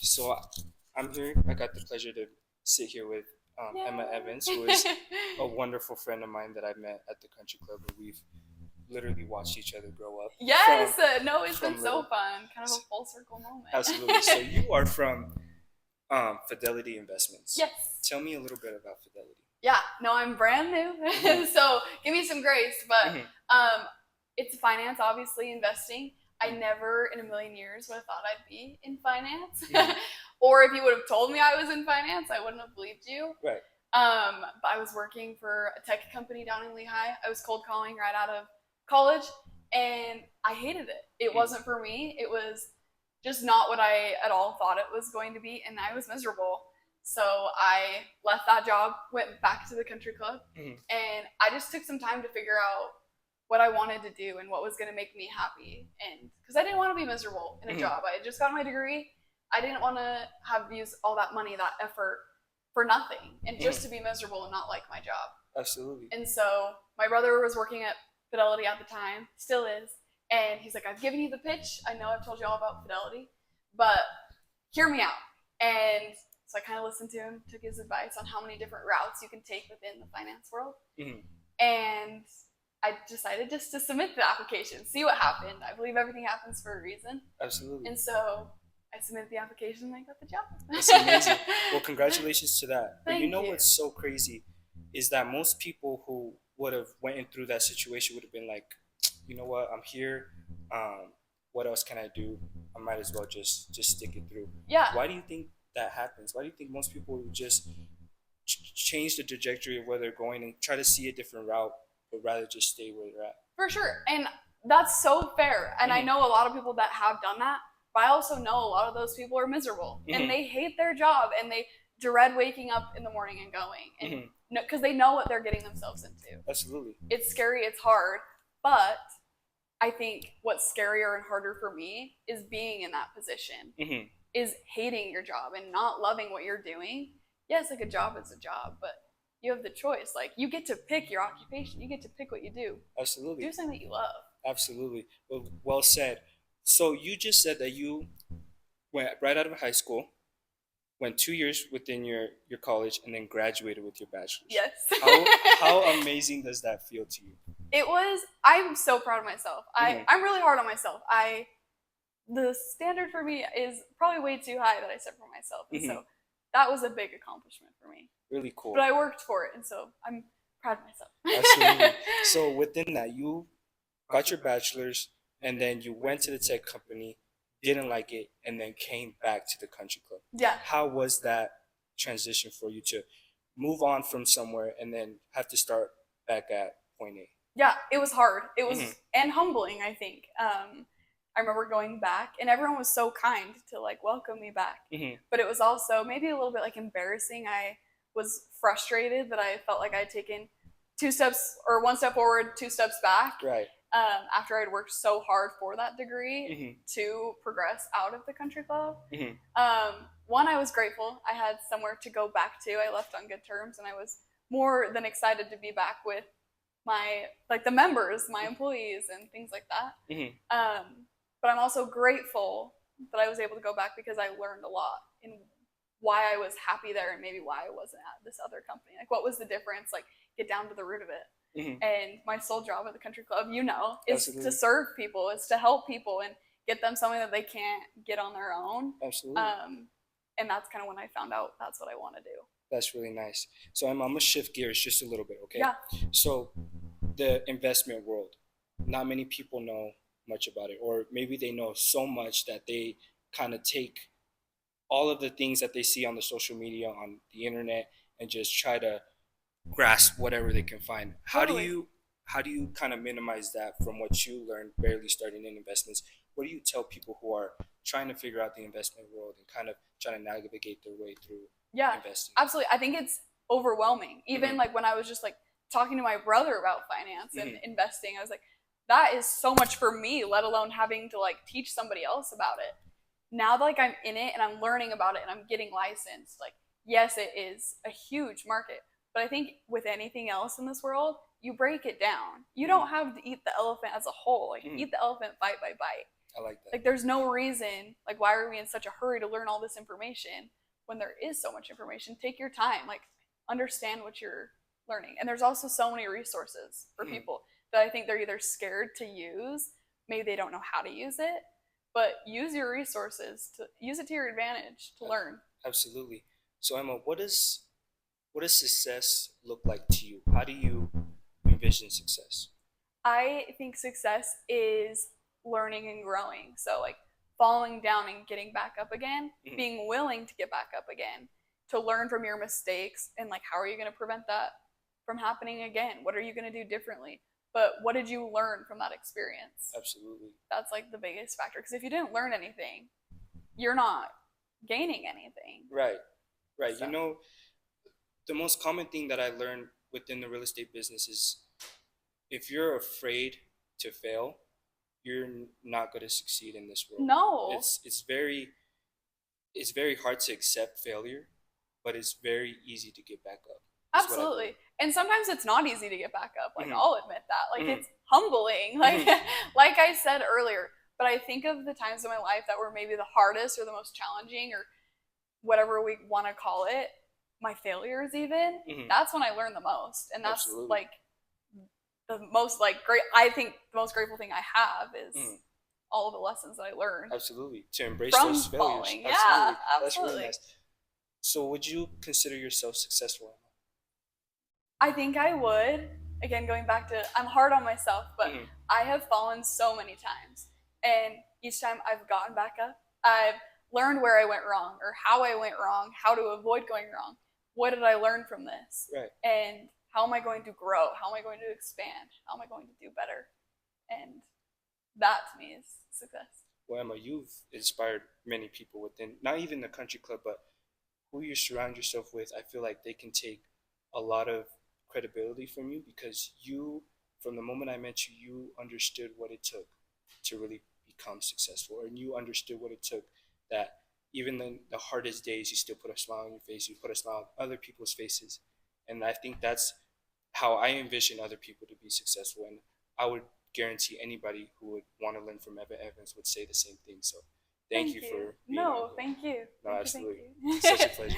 So I'm here. I got the pleasure to sit here with Emma Evans, who is a wonderful friend of mine that I met at the country club, and we've literally watched each other grow up. Yes, no, it's been From so little. fun. Kind of a full circle moment. Absolutely. So you are from Fidelity Investments. Yes. Tell me a little bit about Fidelity. Yeah, no, I'm brand new, so give me some grace. But it's finance, obviously, investing. I never in a million years would have thought I'd be in finance. Or if you would have told me I was in finance, I wouldn't have believed you. Right. But I was working for a tech company down in Lehigh. I was cold calling right out of college, and I hated it. It wasn't for me. It was just not what I at all thought it was going to be, and I was miserable. So I left that job, went back to the country club, and I just took some time to figure out what I wanted to do and what was going to make me happy. And because I didn't want to be miserable in a job, I had just got my degree. I didn't want to have used all that money, that effort for nothing, and just to be miserable and not like my job. Absolutely. And so my brother was working at Fidelity at the time, still is, and he's like, I've given you the pitch. I know I've told you all about Fidelity, but hear me out. And so I kind of listened to him, took his advice on how many different routes you can take within the finance world. And I decided just to submit the application, see what happened. I believe everything happens for a reason. Absolutely. And so I submitted the application and I got the job. That's amazing. Well, congratulations to that. But Thank you know you. what's so crazy is that most people who would have went through that situation would have been like, you know what, I'm here. What else can I do? I might as well just stick it through. Yeah. Why do you think that happens? Why do you think most people would just change the trajectory of where they're going and try to see a different route, but rather just stay where they're at? For sure. And that's so fair. And I know a lot of people that have done that, but I also know a lot of those people are miserable and they hate their job and they dread waking up in the morning and going, and because they know what they're getting themselves into. Absolutely. It's scary, it's hard, but I think what's scarier and harder for me is being in that position, is hating your job and not loving what you're doing. Yes, like a job is a job, but you have the choice. Like, you get to pick your occupation. You get to pick what you do. Absolutely. Do something that you love. Absolutely. Well said. So you just said that you went right out of high school, went 2 years within your college, and then graduated with your bachelor's. Yes. How amazing does that feel to you? It was. I'm so proud of myself. I'm really hard on myself. The standard for me is probably way too high that I set for myself, and so that was a big accomplishment for me. Really cool. But I worked for it, and so I'm proud of myself. Absolutely. So within that, you got your bachelor's, and then you went to the tech company, didn't like it, and then came back to the country club. Yeah. How was that transition for you to move on from somewhere and then have to start back at point A? Yeah, it was hard. It was and humbling, I think. I remember going back, and everyone was so kind to like welcome me back. But it was also maybe a little bit like embarrassing. I was frustrated that I felt like I'd taken 1 step forward, 2 steps back. Right. After I'd worked so hard for that degree to progress out of the country club. One, I was grateful. I had somewhere to go back to. I left on good terms, and I was more than excited to be back with the members, my employees, and things like that. But I'm also grateful that I was able to go back because I learned a lot in why I was happy there and maybe why I wasn't at this other company. Like, what was the difference? Like, get down to the root of it. And my sole job at the country club, is to serve people, is to help people and get them something that they can't get on their own. Absolutely. And that's kind of when I found out that's what I want to do. That's really nice. So I'm gonna shift gears just a little bit, okay? Yeah. So the investment world, not many people know much about it, or maybe they know so much that they kind of take all of the things that they see on the social media, on the internet, and just try to grasp whatever they can find. How do you kind of minimize that from what you learned barely starting in investments? What do you tell people who are trying to figure out the investment world and kind of trying to navigate their way through investing? Absolutely. I think it's overwhelming. Even like when I was just like talking to my brother about finance and investing, I was like, that is so much for me, let alone having to like teach somebody else about it. Now that like I'm in it and I'm learning about it and I'm getting licensed, like, yes, it is a huge market. But I think with anything else in this world, you break it down. You don't have to eat the elephant as a whole. Like, eat the elephant bite by bite. I like that. Like, there's no reason, like, why are we in such a hurry to learn all this information when there is so much information? Take your time, like, understand what you're learning. And there's also so many resources for people that I think they're either scared to use, maybe they don't know how to use it, but use your resources to use it to your advantage to learn. Absolutely. So Emma, what does success look like to you? How do you envision success? I think success is learning and growing. So, like, falling down and getting back up again, being willing to get back up again, to learn from your mistakes, and like, how are you going to prevent that from happening again? What are you going to do differently? But what did you learn from that experience? Absolutely. That's like the biggest factor. Because if you didn't learn anything, you're not gaining anything. Right. Right. So. You know, the most common thing that I learned within the real estate business is if you're afraid to fail, you're not going to succeed in this world. No. It's very hard to accept failure, but it's very easy to get back up. Absolutely. And sometimes it's not easy to get back up. Like, I'll admit that. Like, it's humbling. Like, like I said earlier. But I think of the times in my life that were maybe the hardest or the most challenging or whatever we want to call it, my failures even, that's when I learned the most. And that's like the most like great, I think the most grateful thing I have is all of the lessons that I learned. Absolutely. To embrace from those failures. Falling. Absolutely. Yeah, absolutely. That's really nice. So would you consider yourself successful? I think I would. Again, going back to, I'm hard on myself, but I have fallen so many times. And each time I've gotten back up, I've learned where I went wrong or how I went wrong, how to avoid going wrong. What did I learn from this? Right. And how am I going to grow? How am I going to expand? How am I going to do better? And that to me is success. Well, Emma, you've inspired many people within, not even the country club, but who you surround yourself with. I feel like they can take a lot of credibility from you because you, from the moment I met you, you understood what it took to really become successful, and you understood what it took that even in the hardest days, you still put a smile on your face, you put a smile on other people's faces. And I think that's how I envision other people to be successful. And I would guarantee anybody who would want to learn from Emma Evans would say the same thing. So thank you for being No, thank you. No, thank absolutely. You. Such a pleasure.